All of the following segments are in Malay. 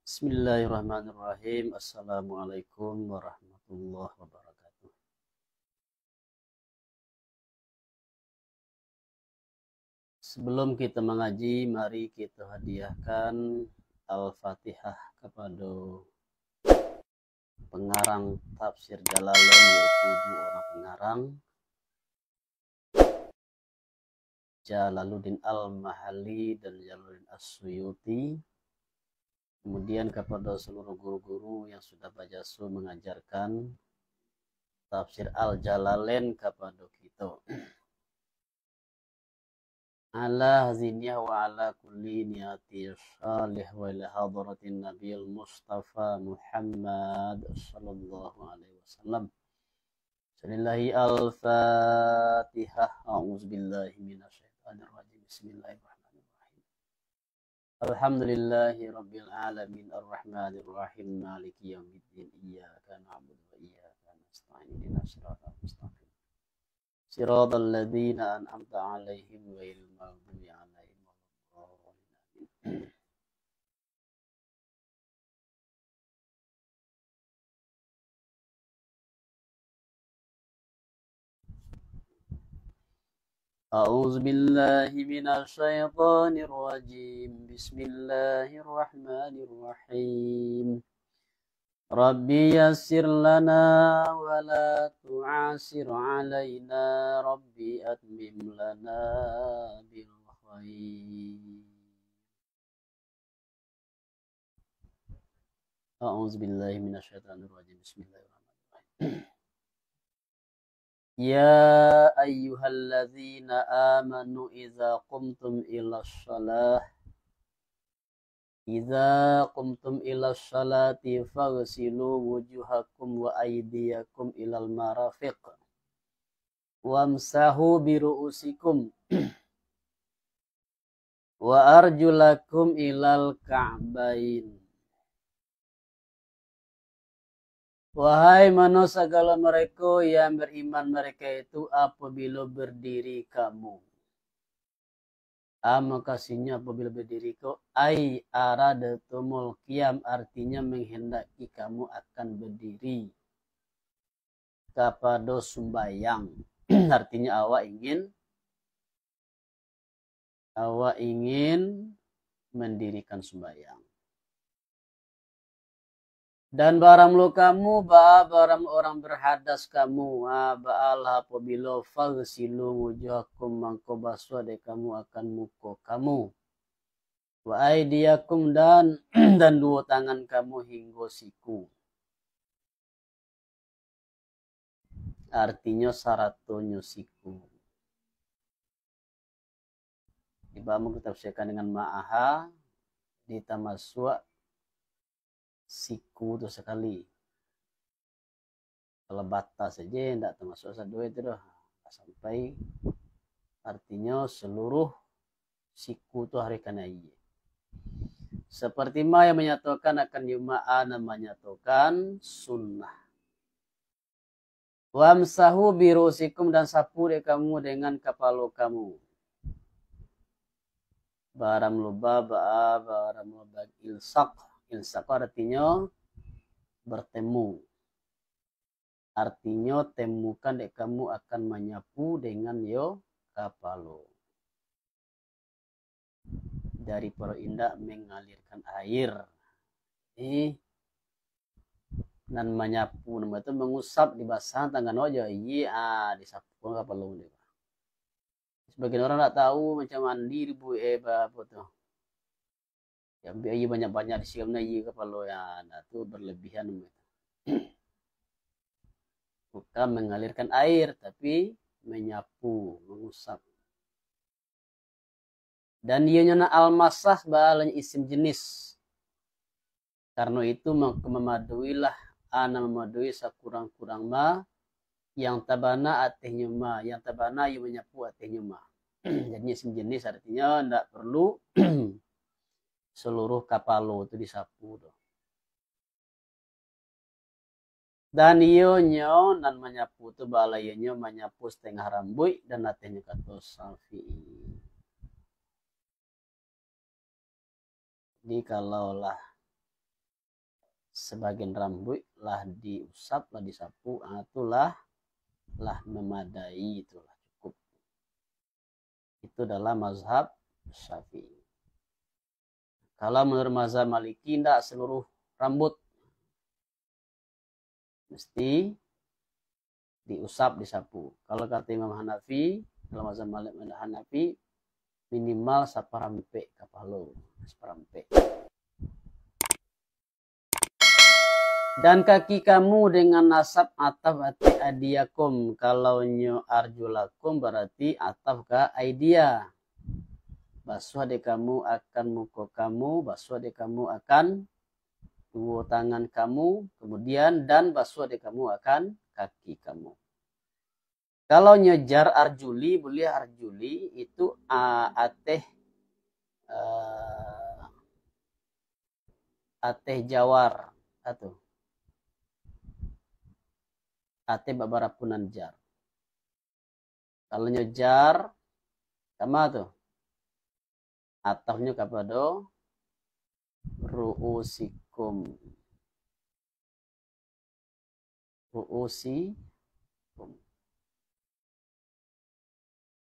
Bismillahirrahmanirrahim. Assalamualaikum warahmatullahi wabarakatuh. Sebelum kita mengaji, mari kita hadiahkan Al-Fatihah kepada pengarang tafsir Jalalain, yaitu dua orang pengarang, Jalaluddin Al-Mahalli dan Jalaluddin As-Suyuti. Kemudian kepada seluruh guru-guru yang sudah berjasa mengajarkan tafsir Al-Jalalain kepada kita. Ala haziniyah wa ala kulli niyati salih wa ila hadratin Nabil Mustafa Muhammad sallallahu alaihi wasallam. Salillahi al-Fatihah. A'udzubillahi minasyaitonir rajim. Bismillahirrahmanirrahim. Alhamdulillahi rabbil alamin arrahmanir rahim maliki yaumiddin iyyaka na'budu wa iyyaka nasta'in ihdinas siratal mustaqim siratal ladzina an'amta 'alaihim ghairil maghdubi 'alaihim waladdallin. A'udzu billahi minasy syaithanir rajim. Bismillahirrahmanirrahim. Rabbi yassir lana wa la tu'asir 'alaina. Rabbi atmim lana bil khair. A'udzu billahi minasy syaithanir rajim. Bismillahirrahmanirrahim. Ya ayyuhalladzina amanu idza qumtum ila sholati faghsilu wujuhakum wa aydiyakum ilal marafiq wamsahu biru'usikum wa arjulakum ilal ka'bain. Wahai manusia segala mereka yang beriman, mereka itu apabila berdiri kamu. Makasihnya apabila berdiri kau. Ai aradatumul qiyam, artinya menghendaki kamu akan berdiri kepada sembahyang. Artinya awak ingin mendirikan sembahyang. Dan baramlu kamu, baram orang berhadas kamu, ba'alah apabila faghsilu wujuhakum, mangko basuh dek kamu akan muka kamu. Wa aidiyakum, dan dua tangan kamu hingga siku. Artinya saratonya siku. Ibamu kita tafsirkan dengan ma'aha ditamaswa siku itu sekali. Kalau batas saja tidak termasuk satu itu dah. Sampai artinya seluruh siku itu hari kanai. Seperti ma yang menyatakan akan yuma'ana menyatakan sunnah. Wamsahu birusikum, dan sapu deh kamu dengan kepala kamu. Baram luba baram luba ilsak. Ilsak artinya bertemu. Artinya temukan dek kamu akan menyapu dengan yo kapalo. Dari para indak mengalirkan air. Dan menyapu nama itu mengusap di basah tangan aja. Disapu kapalo deh. Sebagian orang tak tahu macam mandi ribu apa tuh. Ya biaya banyak-banyak disiapnya kepala ya, itu berlebihan. Bukan mengalirkan air, tapi menyapu, mengusap. Dan dia nyana al-masah balanya isim jenis. Karena itu memaduilah ana memadui sakurang-kurang ma yang tabana atehnya ma, yang tabana yang menyapu atehnya ma. Jadi isim jenis artinya tidak perlu seluruh kapalo itu disapu. Dan ionyo dan menyapu itu balayanya menyapu setengah rambut dan atenya kata Syafi'i. Jadi kalaulah sebagian rambut lah diusap, lah disapu, itulah memadai, itulah cukup. Itu adalah mazhab Syafi'i. Kalau menurut mazhab Maliki, tidak seluruh rambut mesti diusap, disapu. Kalau kata Imam Hanafi, dalam mazhab Hanafi, minimal saparampe kapalo, saparampe. Dan kaki kamu dengan nasab ataf ati adiyakum. Kalau nyo arjulakum berarti ataf ke aidia. Basuh adik kamu akan muka kamu, basuh adik kamu akan dua tangan kamu, kemudian dan basuh adik kamu akan kaki kamu. Kalau nyejar arjuli, boleh arjuli itu ateh jawar atau ate babarapunan jar. Kalau nyejar sama tuh atafnya kepada ru'usikum. Ru'usikum.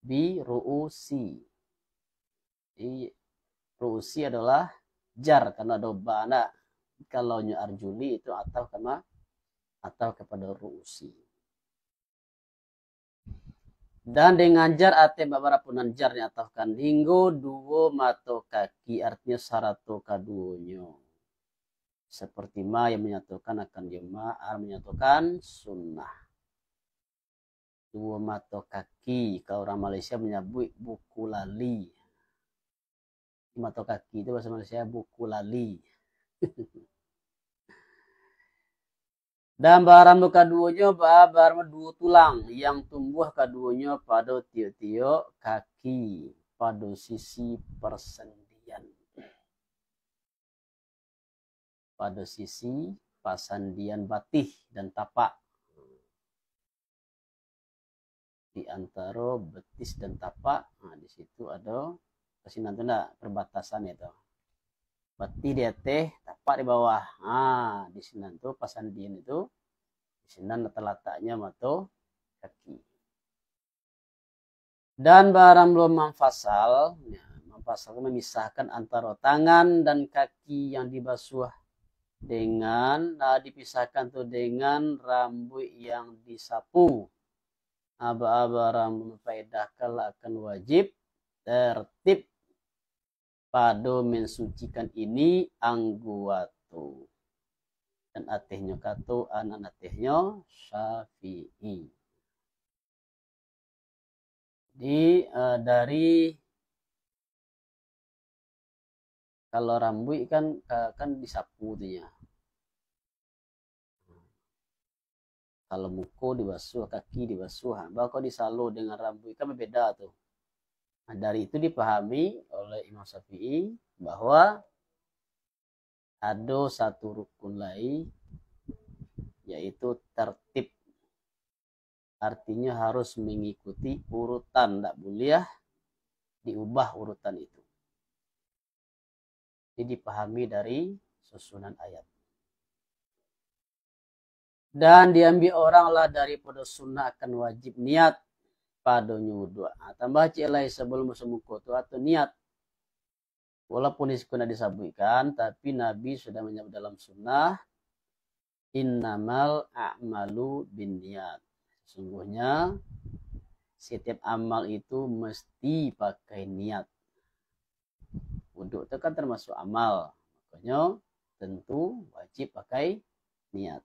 Bi ru'usi. Ru'usi adalah jar karena ada bana. Kalau arjuli itu ataf sama atau kepada ru'usi. Dan dengan jar ate babarapunan jar diatafkan hingga dua mato kaki, artinya sarato kaduonyo. Seperti ma yang menyatukan akan jemaah, menyatukan sunnah. Dua mato kaki, kalau orang Malaysia menyebut buku lali. Mato kaki itu bahasa Malaysia buku lali. Dan barang keduanya barang dua tulang yang tumbuh keduanya pada tiuk-tiuk kaki pada sisi persendian. Pada sisi pasandian batih dan tapak. Di antara betis dan tapak, nah di situ ada kesinan itu enggak perbatasan itu. Batih di atas, tapak di bawah. Nah, di sini tuh pasandian itu di sini letaknya mato kaki. Dan barang belum memfasal, ya, memfasal memisahkan antara tangan dan kaki yang dibasuh dengan dipisahkan tuh dengan rambut yang disapu. Aba-aba rambut memfaedahkan akan wajib tertib pada mensucikan ini angguatu. Dan atehnya kato anak atehnya Syafi'i. Jadi dari kalau rambut kan disapu tuh ya. Kalau muka dibasuh, kaki dibasuh. Bahkan disalo dengan rambut kan berbeda tuh. Nah, dari itu dipahami oleh Imam Syafi'i bahwa ada satu rukun lain yaitu tertib. Artinya harus mengikuti urutan, tidak boleh diubah urutan itu. Jadi dipahami dari susunan ayat. Dan diambil oranglah daripada sunnah akan wajib niat pada nyudu. Tambah cilai sebelum semuku itu atau niat. Walaupun iskuna disabutkan, tapi Nabi sudah menyebut dalam sunnah, innamal a'malu bin niat. Sesungguhnya setiap amal itu mesti pakai niat. Wudhu itu kan termasuk amal. Makanya tentu wajib pakai niat.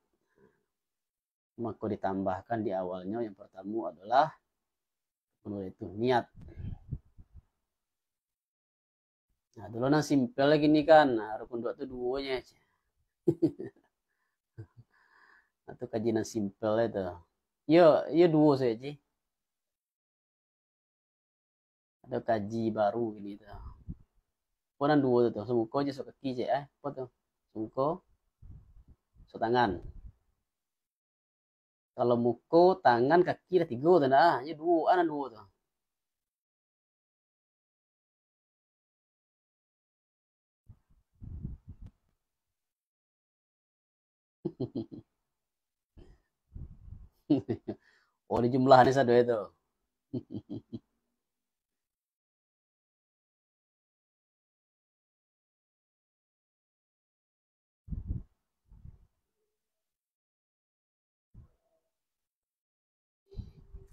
Maka ditambahkan di awalnya yang pertama adalah menurut itu niat. Nah, dulu nang simpel lagi nih kan. Nah, rukun dua itu duanya aja. Atau kajian simpel itu. Yo dua saja. Ada kaji baru gini tuh. Ponan dua tuh. Semuko aja so kaki aja apa tuh? Semuko so tangan. Kalau muko, tangan, kaki ada tiga tuh nah. Ya dua, ada dua tuh. Oh, di jumlahannya satu itu.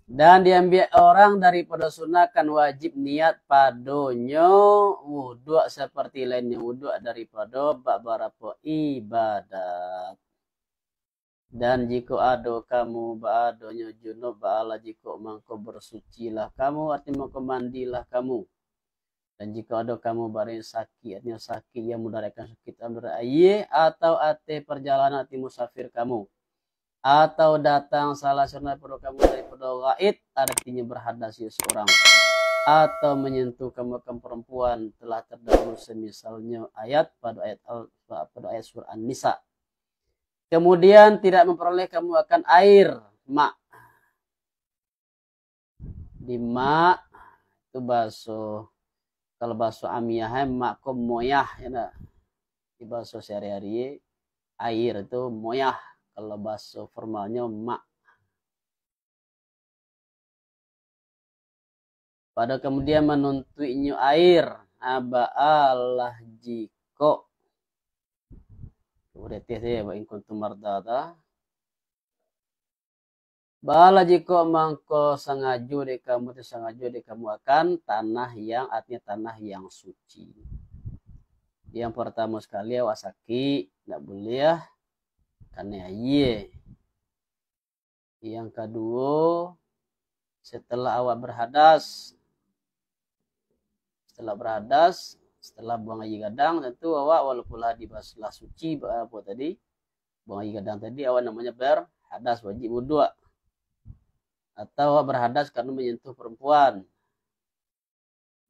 Dan diambil orang daripada sunnah kan wajib niat padonyo wudhu seperti lainnya wudhu daripada beberapa ibadat. Dan jika ada kamu ba'adonyo junub ba'ala jika mangko bersucilah kamu artinya mangko mandilah kamu. Dan jika ada kamu barang sakit artinya sakit yang mudaratkan sakit amdara aye atau ate perjalanan ati musafir kamu. Atau datang salah seorang daripada kamu daripada gaib artinya berhadas seorang atau menyentuh kamu perempuan telah terdahulu semisalnya ayat pada ayat surah An-Nisa. Kemudian tidak memperoleh kamu akan air mak. Di mak itu bahasa kalau bahasa amiyah mak ko moyah ya. Di bahasa sehari-hari air itu moyah. Kalau bahasa formalnya mak. Pada kemudian menuntuinya air. Aba'alah jiko. Berarti saya in kuntum mardada. Bala jiko mangko sengaja de kamu akan tanah yang artinya tanah yang suci. Yang pertama sekali wasaki tidak boleh ya. Karena iya. Yang kedua setelah awak berhadas setelah buang air gadang tentu awak walaupun di baslah suci apa tadi buang air gadang tadi awak namanya berhadas wajib wudhu atau awak berhadas karena menyentuh perempuan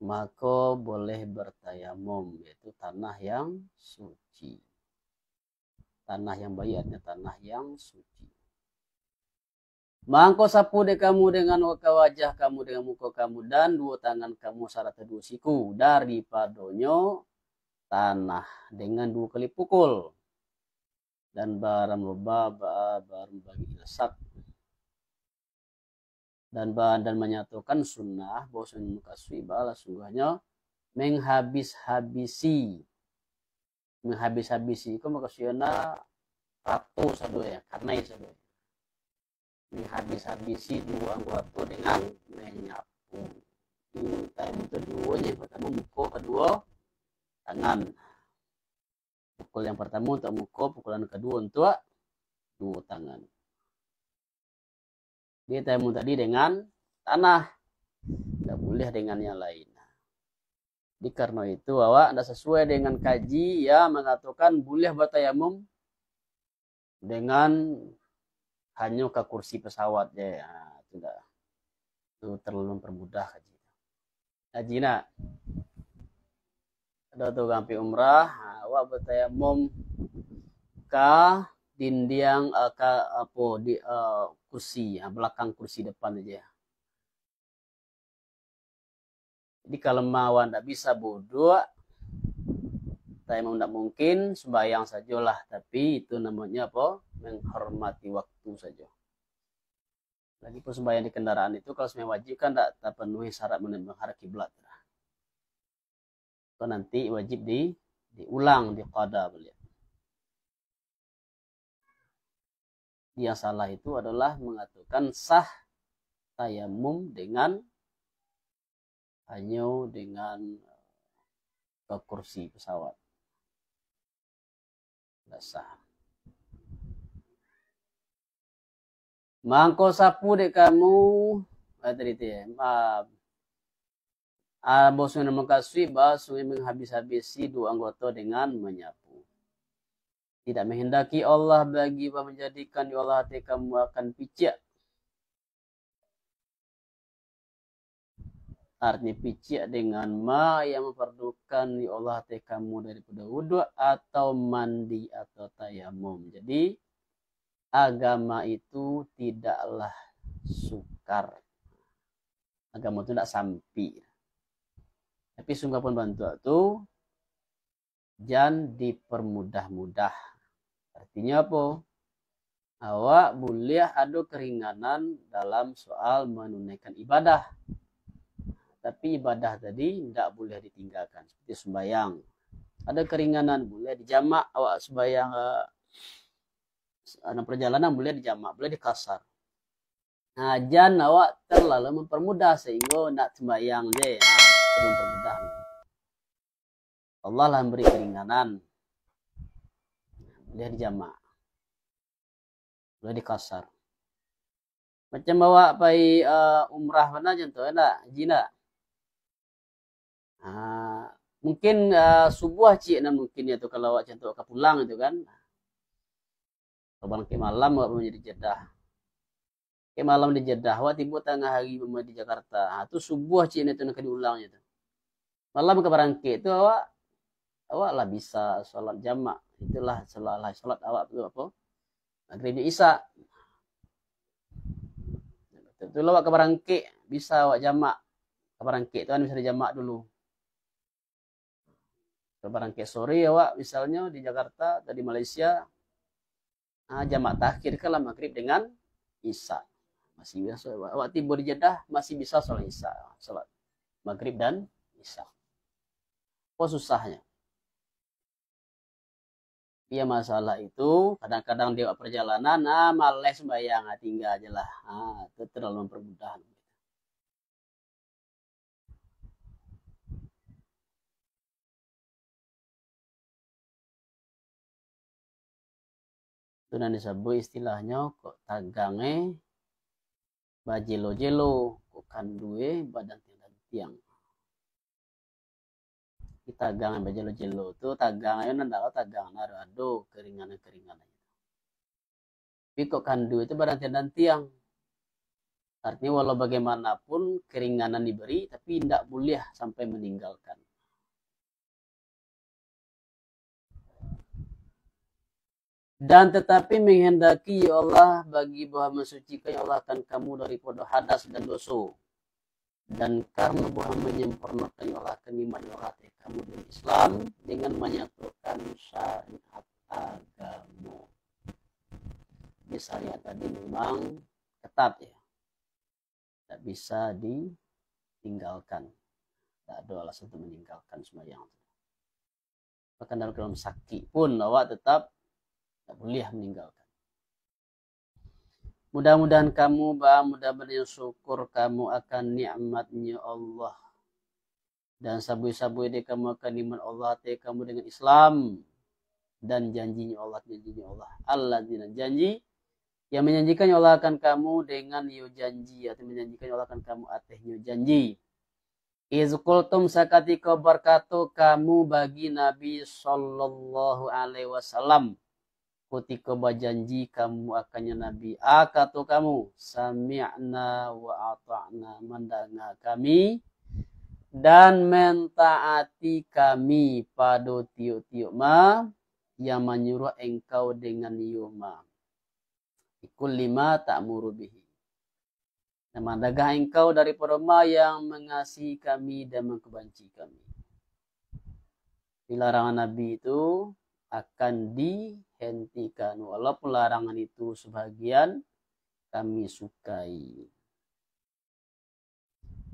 maka boleh bertayamum yaitu tanah yang suci. Tanah yang baik artinya tanah yang suci. Mangko sapu de kamu dengan wajah kamu dengan muka kamu dan dua tangan kamu serta dua siku daripadonyo tanah dengan dua kali pukul dan barang loba barang bagi ilsat dan menyatukan sunnah bahwa sunnah mukaswi bala sungguhnya menghabis-habisi itu maksudnya ratu satu ya karena itu menghabis-habisi dua anggota dengan menyapu. Time keduanya pertama muka, kedua tangan. Pukul yang pertama untuk muka, pukulan kedua untuk dua tangan. Dia time tadi dengan tanah, tidak boleh dengan yang lain. Jadi karena itu awak anda sesuai dengan kaji ya mengatakan boleh bertayamum dengan hanya ke kursi pesawat ya, tidak itu terlalu mempermudah haji nak ada tuh gampi umrah awak bertayamum ke dinding ke apa di kursi belakang kursi depan aja. Jadi kalau mau tidak bisa bodoh tayamum tidak mungkin sembahyang sajalah tapi itu namanya apa menghormati waktu saja. Lagi pun sembahyang di kendaraan itu kalau sembahyang wajib kan tidak penuhi syarat menghadap kiblat. Itu nanti wajib diulang di qada beliau. Yang salah itu adalah mengatakan sah tayamum dengan hanya dengan ke kursi pesawat. Tidak sah. Mangko sapu dek kamu tadi itu ya. Bosun mengkasih sungai menghabis-habisi dua anggota dengan menyapu. Tidak menghendaki Allah bagi menjadikan di Allah hati kamu akan picik. Artinya picik dengan ma yang memperdukan di Allah hati kamu daripada wudhu atau mandi atau tayamum. Jadi agama itu tidaklah sukar. Agama itu tidak sampai. Tapi sungguh pun bantu itu jangan dipermudah-mudah. Artinya apa? awak boleh ada keringanan dalam soal menunaikan ibadah. Tapi ibadah tadi tidak boleh ditinggalkan. Seperti sembahyang. Ada keringanan, boleh dijamak awak sembahyang perjalanan, boleh dijamak, boleh dikasar. Nah, jangan awak terlalu mempermudah sehingga nak sembahyang je. Terlalu mempermudah. Allah lah memberi keringanan. Boleh dijamak. Boleh dikasar. Macam bawa pergi umrah mana contoh nak, haji nak. Mungkin subuh cik nak mungkin ya tu kalau awak contoh ke pulang itu kan. Kalau ke malam awak menjadi Jeddah. Ke malam di Jeddah, awak tiba tengah hari di Jakarta. Tu subuh cik ni tu nak diulangnya tu. Malam ke Barangkit tu awak lah bisa solat jamak. Itulah solat awak tu apa? Maghrib Isya. Betul awak ke Barangkit bisa awak jamak. Ke Barangkit tu kan bisa dijamak dulu. Ke Barangkit sore awak misalnya di Jakarta atau di Malaysia jamak takhir kalau maghrib dengan Isya. Masih bisa awak tiba di Jeddah masih bisa sholat Isya, sholat maghrib dan Isya. Apa susahnya? Ya masalah itu kadang-kadang dia perjalanan malas sembahyang tinggal aja lah. Itu terlalu mempermudah. Itu nanti disebut istilahnya kok tagange bajelo-jelo kok kandue badan tiang. Tagang bajelo-jelo itu tagang ayo nanda tagang narado keringanan-keringanan. Tapi kok kandu itu badan tiang. Artinya walau bagaimanapun keringanan diberi tapi tidak boleh sampai meninggalkan. Dan tetapi menghendaki ya Allah bagi bahwa mensucikan ya Allah akan kamu daripada hadas dan dosa. Dan karena bahwa menyempurnakan ya Allah keniman ya Allah kamu dengan Islam dengan menyatukan syariat agama. Syariat tadi memang ketat ya. Tidak bisa ditinggalkan. Tidak ada alasan untuk meninggalkan sembahyang. Bahkan dalam sakit pun awak tetap tak boleh meninggalkan. Mudah-mudahan kamu mudah-mudahan syukur kamu akan nikmatnya Allah. Dan sabui-sabui dia kamu akan nikmat Allah kamu dengan Islam. Dan janjinya Allah. Allah janji. Yang menjanjikan Allah akan kamu dengan yo janji. Atau menjanjikan Allah akan kamu atehnya janji. Izqultum sakatika berkatu kamu bagi Nabi Sallallahu Alaihi Wasallam. Ketika berjanji kamu akannya Nabi akatu kamu sami'na wa ata'na mendengar kami dan mentaati kami pada tiuk-tiuk ma yang menyuruh engkau dengan yuma ikul lima ta'muru bihi dan mendagah engkau daripada ma yang mengasihi kami dan mengkebanci kami. Larangan Nabi itu akan dihentikan walaupun larangan itu sebagian kami sukai.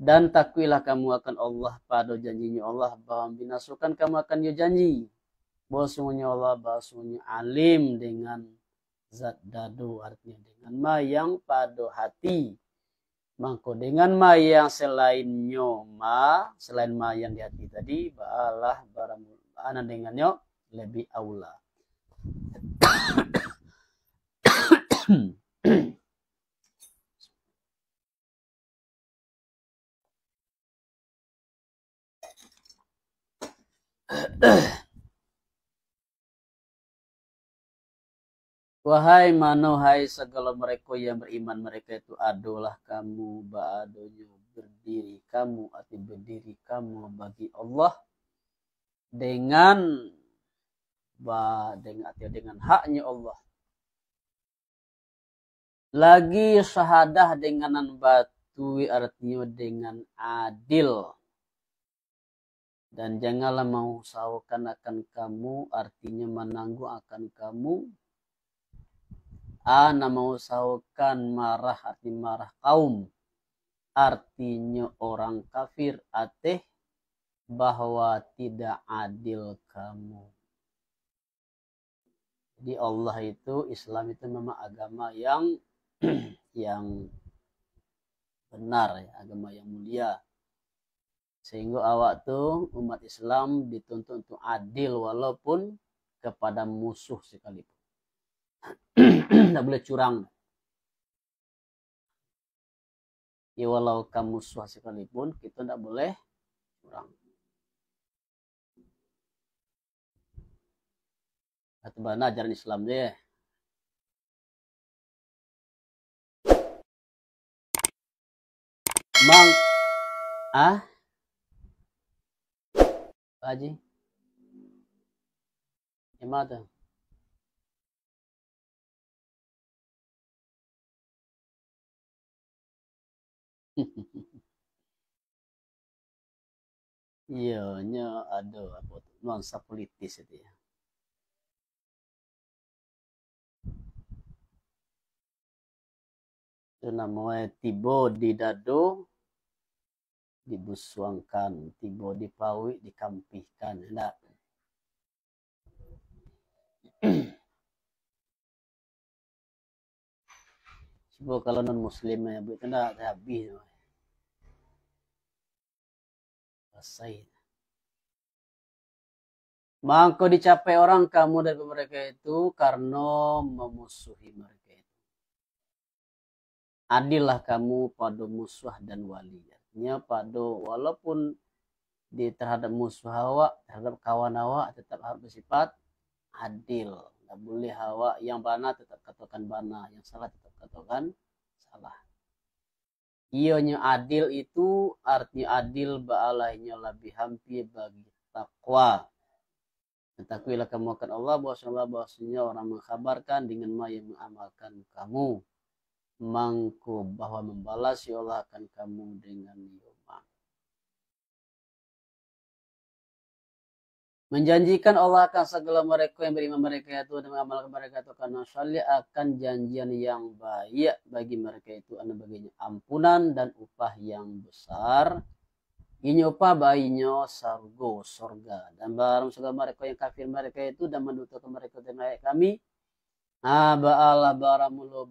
Dan takwilah kamu akan Allah pada janjinya Allah bahwa binasukan kamu akan dia janji. Bahwasanya Allah bahwasanya alim dengan zat dadu artinya dengan ma yang pada hati. Maka dengan ma yang selainnya selain ma yang di hati tadi ba'alah barang dengannya lebih aula. Wahai manuhai segala mereka yang beriman mereka itu adalah kamu ba'adonya berdiri kamu atau berdiri kamu bagi Allah dengan haknya Allah. Lagi syahadah dengan batu artinya dengan adil. Dan janganlah mau saukan akan kamu artinya menanggung akan kamu ana mengusahakan marah arti marah kaum, artinya orang kafir ateh bahwa tidak adil kamu. Jadi Allah itu, Islam itu memang agama yang yang benar ya, agama yang mulia. Sehingga awak tuh umat Islam dituntut untuk adil walaupun kepada musuh sekalipun. Tidak boleh curang. Ya walau kamu musuh sekalipun kita tidak boleh curang. Atau mana ajaran Islam deh. Mang Haji gimana? Iya, ada apa nuansa politis itu ya. Itu namanya tibo di dado dibusuangkan, tibo di pawi dikampihkan. Enggak. Coba kalau non muslim ya bu itu enggak habis. Selesai. Mangko dicapai orang kamu dari mereka itu karena memusuhi mereka itu. Adillah kamu pada musuh dan wali. Artinya pada walaupun di terhadap musuh hawa, terhadap kawan hawa tetap harus bersifat adil. Tidak boleh hawa yang bana tetap katakan bana, yang salah tetap katakan salah. Ionya adil itu artinya adil ba'alahnya lebih hampir bagi takwa. Ketahuilah kamu akan Allah bahwasanya orang mengkhabarkan dengan ma yang mengamalkan kamu. Mangku bahwa membalas ya Allah akan kamu dengan yoma. Menjanjikan Allah akan segala mereka yang beriman mereka itu dan mengamalkan mereka itu karena syali akan janjian yang baik bagi mereka itu anu baginya ampunan dan upah yang besar. Ini upah bayinya sorga dan barang segala mereka yang kafir mereka itu dan mendudukan mereka dengan ayat kami. Ba'ala baramulu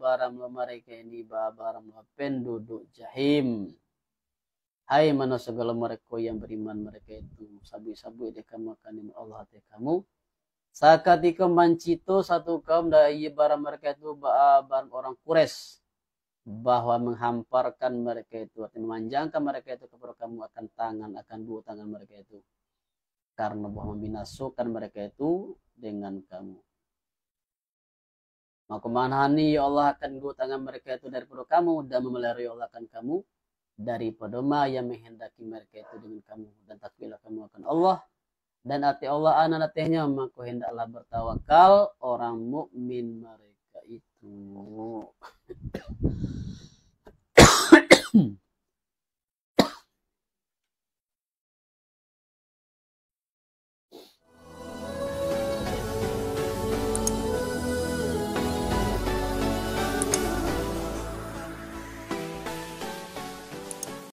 mereka ini baramulu penduduk jahim. Hai mana segala mereka yang beriman mereka itu sabu-sabu dia kamu akan Allah hati kamu. Sakatika mancito satu kaum dari barang mereka itu barang orang Quraisy bahwa menghamparkan mereka itu artinya memanjangkan mereka itu kepada kamu akan tangan akan dua tangan mereka itu karena bahwa membinasakan mereka itu dengan kamu. Maka manhani ya Allah akan dua tangan mereka itu daripada kamu dan memelihara Allah akan kamu daripada ma yang menghendaki mereka itu dengan kamu dan takwilah kamu akan Allah dan ati Allah anak natihnya maka hendaklah bertawakal orang mukmin mereka itu.